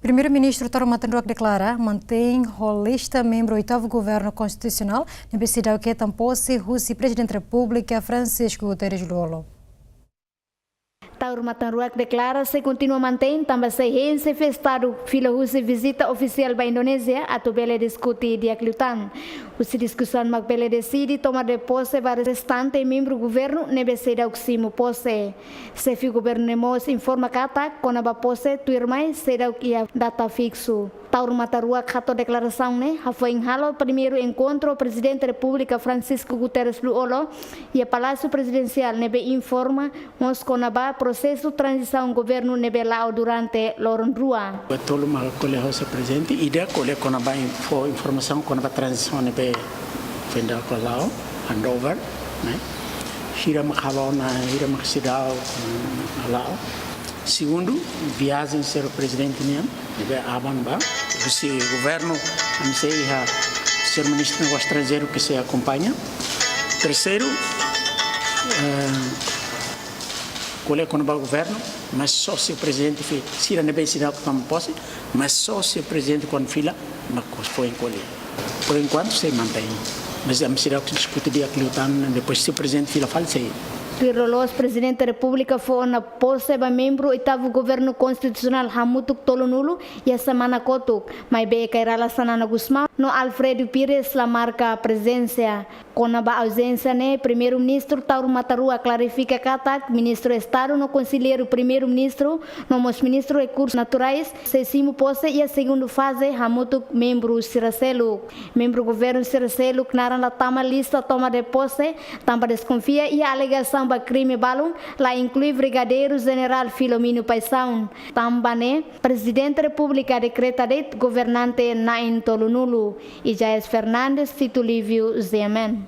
Primeiro-Ministro Taro Matanduak declara mantém holista membro do 8º Governo Constitucional na decisão que tampouco o Presidente da República Francisco Guterres Luolo. Tauro Matanduak declara se continua mantém também se festado fila husi visita oficial para a Indonésia a bele discutir dia Cliutan. Husi discussão mag bele decide tomar de posse para restante membro do governo nebe se da oximo posse. Se fi governo nemos informa kata kona ba posse tuirmai se da ia data fixo. Tauro Matanduak hato declaração né foi em halo primeiro encontro presidente da República Francisco Guterres Luolo e a Palácio Presidencial nebe informa mos kona ba processo transição governo nebe lao durante loron rua. Betul mal koleh house presente ida koleh kona ba informação kona ba transição nebe fenda ko lao handover né hira makhabaw na hira maksidao lao. Segundo, viagem ser o presidente niam nebe aban ba se governo não sei ser ministro do negócio estrangeiro que se acompanha. Terceiro, qual é o governo, mas só se o presidente fez, se não é bem sinal que toma posse, mas só se o presidente quando fila, mas foi encolher. Por enquanto se mantém, mas a medida que se discute dia que depois se o presidente fila falecer. Pirlolos, presidente da República, foi na posse de membro do 8º Governo Constitucional Hamutuk Tolonulu e a semana Kotuk, mas bem que era Sanana Guzmão, no Alfredo Pires la marca a presença. Com a ausência, né, primeiro-ministro Tauro Matanduak clarifica que ministro do Estado, no conselheiro primeiro-ministro, no ministro de Recursos Naturais, seximo posse e a segunda fase, Hamutuk membro Siracelo. Membro do governo Siracelo, que na tama lista toma de posse, também desconfia e a alegação para crime balão, lá inclui brigadeiro general Filomeno Paisão. Também, presidente da República decreta de governante na Tolonulu, e Jair Fernandes, Tito Lívio Zeman.